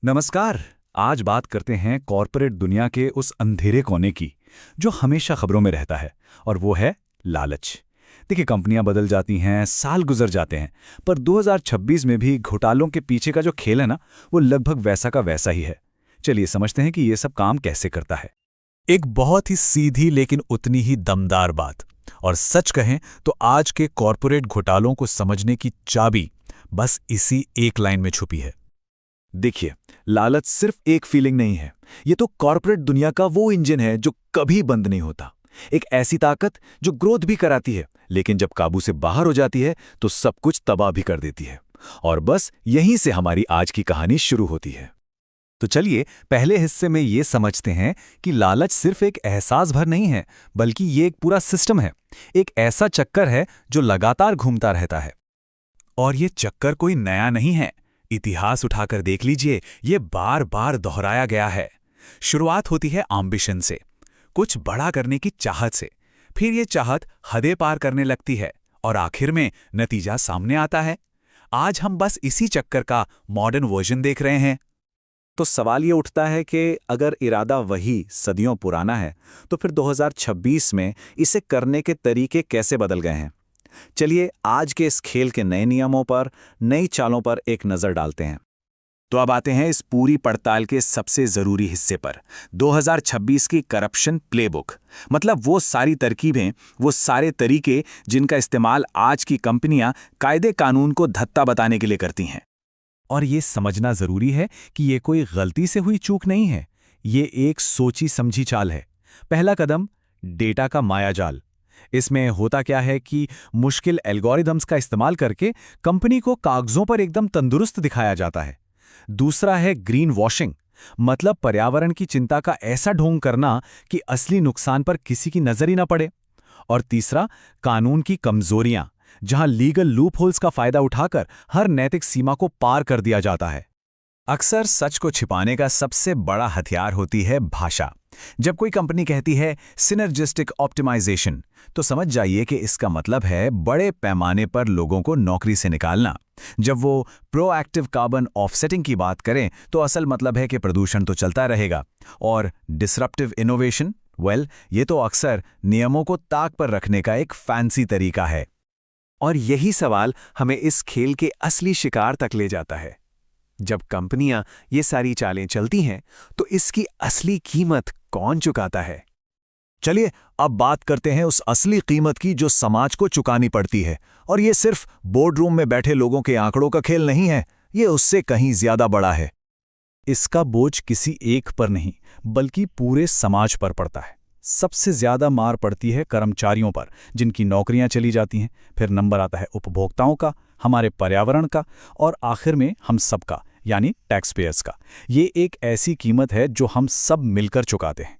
नमस्कार। आज बात करते हैं कॉरपोरेट दुनिया के उस अंधेरे कोने की जो हमेशा खबरों में रहता है, और वो है लालच। देखिए, कंपनियां बदल जाती हैं, साल गुजर जाते हैं, पर 2026 में भी घोटालों के पीछे का जो खेल है ना, वो लगभग वैसा का वैसा ही है। चलिए समझते हैं कि ये सब काम कैसे करता है। एक बहुत ही सीधी लेकिन उतनी ही दमदार बात। और सच कहें तो आज के कॉरपोरेट घोटालों को समझने की चाबी बस इसी एक लाइन में छुपी है। देखिए, लालच सिर्फ एक फीलिंग नहीं है। ये तो कॉरपोरेट दुनिया का वो इंजन है जो कभी बंद नहीं होता। एक ऐसी ताकत जो ग्रोथ भी कराती है, लेकिन जब काबू से बाहर हो जाती है तो सब कुछ तबाह भी कर देती है। और बस यहीं से हमारी आज की कहानी शुरू होती है। तो चलिए पहले हिस्से में ये समझते हैं कि लालच सिर्फ एक एहसास भर नहीं है, बल्कि ये एक पूरा सिस्टम है। एक ऐसा चक्कर है जो लगातार घूमता रहता है। और ये चक्कर कोई नया नहीं है। इतिहास उठाकर देख लीजिए, ये बार बार दोहराया गया है। शुरुआत होती है एम्बिशन से, कुछ बड़ा करने की चाहत से। फिर ये चाहत हदें पार करने लगती है और आखिर में नतीजा सामने आता है। आज हम बस इसी चक्कर का मॉडर्न वर्जन देख रहे हैं। तो सवाल ये उठता है कि अगर इरादा वही सदियों पुराना है, तो फिर 2026 में इसे करने के तरीके कैसे बदल गए हैं। चलिए आज के इस खेल के नए नियमों पर, नई चालों पर एक नज़र डालते हैं। तो अब आते हैं इस पूरी पड़ताल के सबसे ज़रूरी हिस्से पर, 2026 की करप्शन प्लेबुक। मतलब वो सारी तरकीबें, वो सारे तरीके जिनका इस्तेमाल आज की कंपनियां कायदे कानून को धत्ता बताने के लिए करती हैं। और ये समझना जरूरी है कि ये कोई गलती से हुई चूक नहीं है। ये एक सोची समझी चाल है। पहला कदम, डेटा का मायाजाल। इसमें होता क्या है कि मुश्किल एल्गोरिदम्स का इस्तेमाल करके कंपनी को कागजों पर एकदम तंदुरुस्त दिखाया जाता है। दूसरा है ग्रीन वॉशिंग, मतलब पर्यावरण की चिंता का ऐसा ढोंग करना कि असली नुकसान पर किसी की नजर ही ना पड़े। और तीसरा, कानून की कमजोरियां, जहां लीगल लूपहोल्स का फायदा उठाकर हर नैतिक सीमा को पार कर दिया जाता है। अक्सर सच को छिपाने का सबसे बड़ा हथियार होती है भाषा। जब कोई कंपनी कहती है सिनर्जिस्टिक ऑप्टिमाइजेशन, तो समझ जाइए कि इसका मतलब है बड़े पैमाने पर लोगों को नौकरी से निकालना। जब वो प्रोएक्टिव कार्बन ऑफसेटिंग की बात करें, तो असल मतलब है कि प्रदूषण तो चलता रहेगा। और डिसरप्टिव इनोवेशन, ये तो अक्सर नियमों को ताक पर रखने का एक फैंसी तरीका है। और यही सवाल हमें इस खेल के असली शिकार तक ले जाता है। जब कंपनियां ये सारी चालें चलती हैं, तो इसकी असली कीमत कौन चुकाता है? चलिए अब बात करते हैं उस असली कीमत की जो समाज को चुकानी पड़ती है। और ये सिर्फ बोर्डरूम में बैठे लोगों के आंकड़ों का खेल नहीं है, ये उससे कहीं ज्यादा बड़ा है। इसका बोझ किसी एक पर नहीं, बल्कि पूरे समाज पर पड़ता है। सबसे ज्यादा मार पड़ती है कर्मचारियों पर, जिनकी नौकरियां चली जाती हैं। फिर नंबर आता है उपभोक्ताओं का, हमारे पर्यावरण का, और आखिर में हम सबका, यानी टैक्स पेयर्स का। ये एक ऐसी कीमत है जो हम सब मिलकर चुकाते हैं।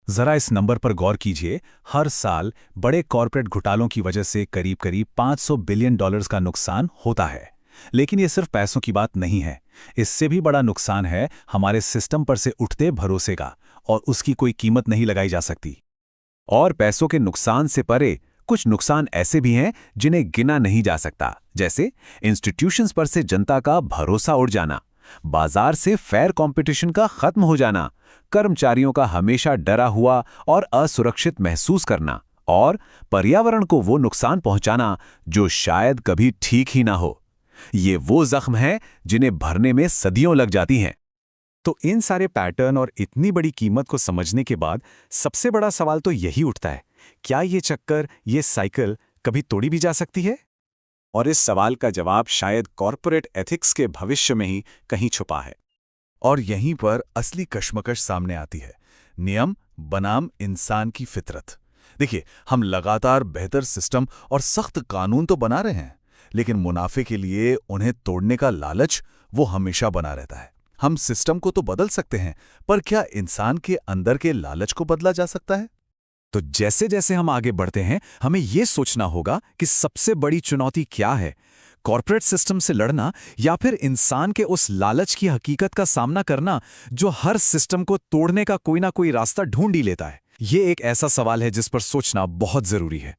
जरा इस नंबर पर गौर कीजिए। हर साल बड़े कॉरपोरेट घोटालों की वजह से करीब करीब $500 बिलियन का नुकसान होता है। लेकिन ये सिर्फ पैसों की बात नहीं है। इससे भी बड़ा नुकसान है हमारे सिस्टम पर से उठते भरोसे का, और उसकी कोई कीमत नहीं लगाई जा सकती। और पैसों के नुकसान से परे कुछ नुकसान ऐसे भी हैं जिन्हें गिना नहीं जा सकता, जैसे इंस्टीट्यूशंस पर से जनता का भरोसा उड़ जाना, बाजार से फेयर कंपटीशन का खत्म हो जाना, कर्मचारियों का हमेशा डरा हुआ और असुरक्षित महसूस करना, और पर्यावरण को वो नुकसान पहुंचाना जो शायद कभी ठीक ही ना हो। ये वो जख्म हैं जिन्हें भरने में सदियों लग जाती हैं। तो इन सारे पैटर्न और इतनी बड़ी कीमत को समझने के बाद सबसे बड़ा सवाल तो यही उठता है, क्या ये चक्कर, ये साइकिल कभी तोड़ी भी जा सकती है? और इस सवाल का जवाब शायद कॉर्पोरेट एथिक्स के भविष्य में ही कहीं छुपा है। और यहीं पर असली कश्मकश सामने आती है, नियम बनाम इंसान की फितरत। देखिए, हम लगातार बेहतर सिस्टम और सख्त कानून तो बना रहे हैं, लेकिन मुनाफे के लिए उन्हें तोड़ने का लालच वो हमेशा बना रहता है। हम सिस्टम को तो बदल सकते हैं, पर क्या इंसान के अंदर के लालच को बदला जा सकता है? तो जैसे जैसे हम आगे बढ़ते हैं, हमें यह सोचना होगा कि सबसे बड़ी चुनौती क्या है, कॉर्पोरेट सिस्टम से लड़ना या फिर इंसान के उस लालच की हकीकत का सामना करना जो हर सिस्टम को तोड़ने का कोई ना कोई रास्ता ढूंढ ही लेता है। ये एक ऐसा सवाल है जिस पर सोचना बहुत जरूरी है।